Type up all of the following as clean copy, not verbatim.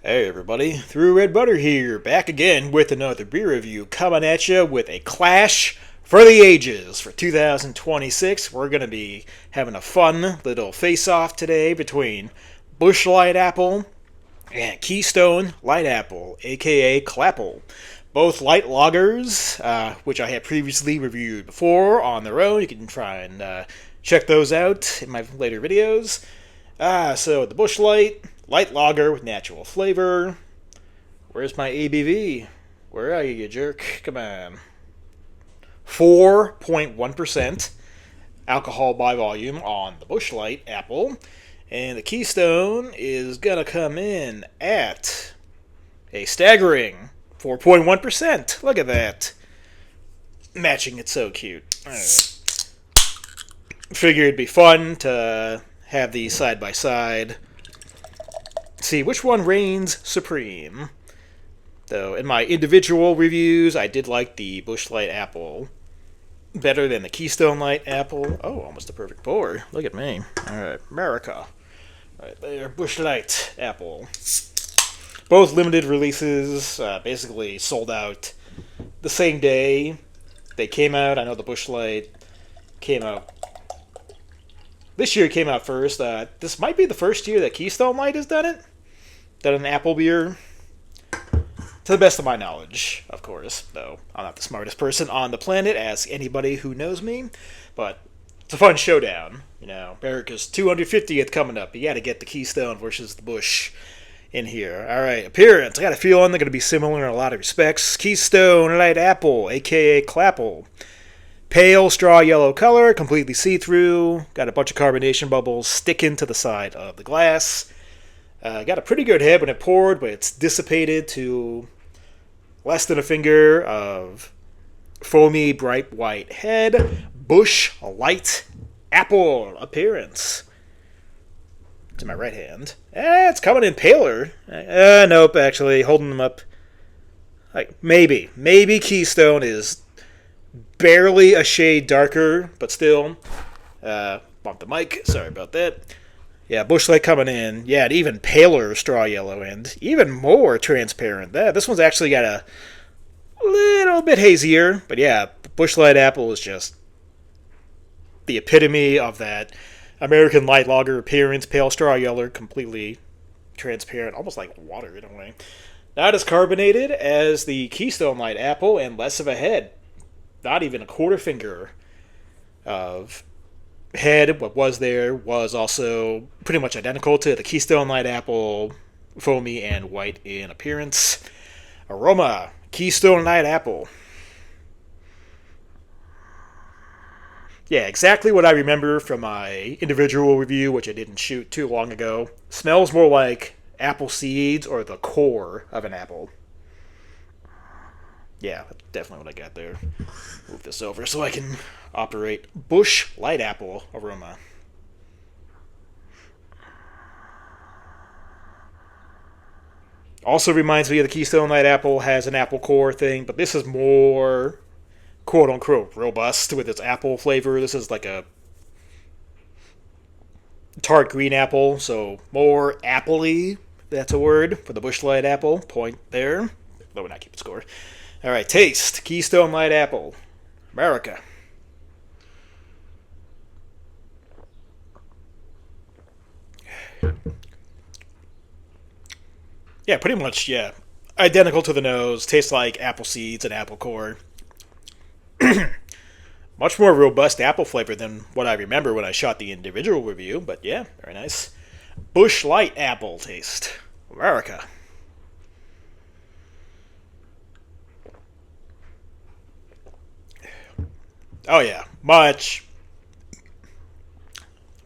Hey everybody, ThrewRedButter here, back again with another beer review, coming at you with a clash for the ages for 2026. We're going to be having a fun little face-off today between Busch Light Apple and Keystone Light Apple, aka Clapple. Both light lagers, which I had previously reviewed before on their own. You can try and check those out in my later videos. So the Busch Light lager with natural flavor. Where's my ABV? Where are you jerk? Come on. 4.1% alcohol by volume on the Busch Light Apple. And the Keystone is going to come in at a staggering 4.1%. Look at that. Matching it so cute. Alright. Figured it'd be fun to have these side by side. See which one reigns supreme. Though in my individual reviews, I did like the Busch Light Apple better than the Keystone Light Apple. Oh, almost a perfect pour. Look at me. Alright, MERICA. Right there, Busch Light Apple. Both limited releases, basically sold out the same day they came out. I know the Busch Light came out this year. It came out first. This might be the first year that Keystone Light has done it. Done an apple beer. To the best of my knowledge, of course. Though I'm not the smartest person on the planet. Ask anybody who knows me. But it's a fun showdown. You know, America's 250th coming up. You got to get the Keystone versus the Busch in here. All right, appearance. I got a feeling they're going to be similar in a lot of respects. Keystone Light Apple, aka Clapple. Pale straw yellow color, completely see-through. Got a bunch of carbonation bubbles sticking to the side of the glass. Got a pretty good head when it poured, but it's dissipated to less than a finger of foamy, bright white head. Busch Light Apple appearance. To my right hand. It's coming in paler. Nope, actually, holding them up. Like maybe Keystone is barely a shade darker, but still. Bump the mic. Sorry about that. Yeah, Busch Light coming in. Yeah, an even paler straw yellow and even more transparent. This one's actually got a little bit hazier. But yeah, Busch Light Apple is just the epitome of that American light lager appearance. Pale straw yellow, completely transparent, almost like water in a way. Not as carbonated as the Keystone Light Apple and less of a head. Not even a quarter finger of head. What was there was also pretty much identical to the Keystone Light Apple, foamy and white in appearance. Aroma, Keystone Light Apple. Yeah, exactly what I remember from my individual review, which I didn't shoot too long ago. Smells more like apple seeds or the core of an apple. Yeah, that's definitely what I got there. Move this over so I can operate Busch Light Apple aroma. Also reminds me of the Keystone Light Apple has an apple core thing, but this is more quote-unquote robust with its apple flavor. This is like a tart green apple, so more appley. That's a word for the Busch Light Apple. Point there. Though we're not keeping score. All right, taste. Keystone Light Apple. MERICA. Yeah, pretty much, yeah. Identical to the nose. Tastes like apple seeds and apple core. Much more robust apple flavor than what I remember when I shot the individual review, but yeah, very nice. Busch Light Apple taste. MERICA. Oh yeah, much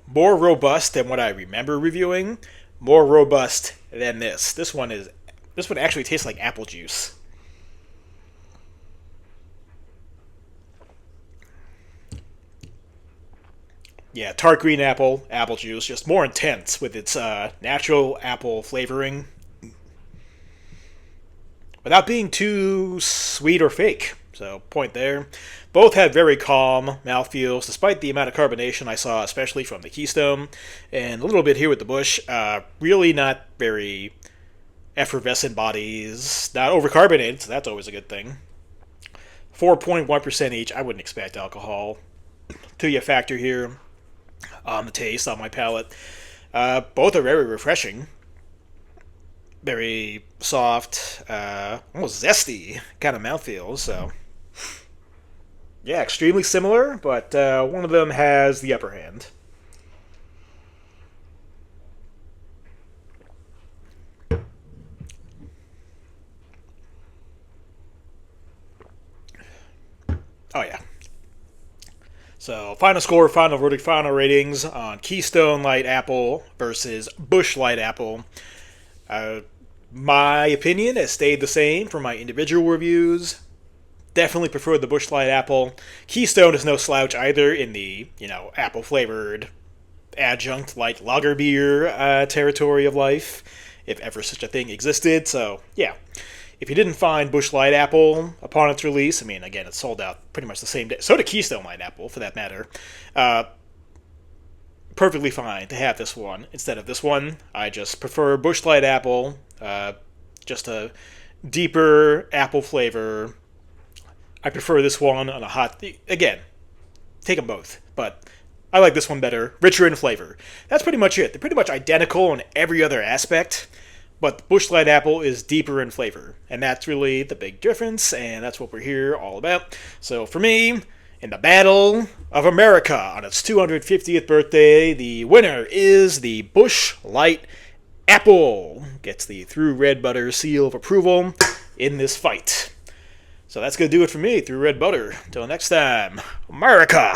more robust than what I remember reviewing. More robust than this. This one actually tastes like apple juice. Yeah, tart green apple, apple juice, just more intense with its natural apple flavoring without being too sweet or fake. So, point there. Both had very calm mouthfeels, despite the amount of carbonation I saw, especially from the Keystone, and a little bit here with the Busch. Really not very effervescent bodies, not overcarbonated, so that's always a good thing. 4.1% each. I wouldn't expect alcohol to be a factor here on the taste, on my palate. Both are very refreshing. Very soft, almost zesty kind of mouthfeel. So, yeah, extremely similar, but one of them has the upper hand. Oh, yeah. So, final score, final verdict, final ratings on Keystone Light Apple versus Busch Light Apple. My opinion has stayed the same for my individual reviews. Definitely prefer the Busch Light Apple. Keystone is no slouch either in the, apple flavored adjunct like lager beer territory of life, if ever such a thing existed. So, yeah. If you didn't find Busch Light Apple upon its release, I mean, again, it sold out pretty much the same day. So did Keystone Light Apple, for that matter. Perfectly fine to have this one instead of this one. I just prefer Busch Light Apple. Just a deeper apple flavor. I prefer this one on a hot... Again, take them both, but I like this one better. Richer in flavor. That's pretty much it. They're pretty much identical in every other aspect. But Busch Light Apple is deeper in flavor, and that's really the big difference, and that's what we're here all about. So for me, in the Battle of America on its 250th birthday, the winner is the Busch Light Apple. Gets the ThrewRedButter's seal of approval in this fight. So that's going to do it for me, Through Red Butter. Until next time, America!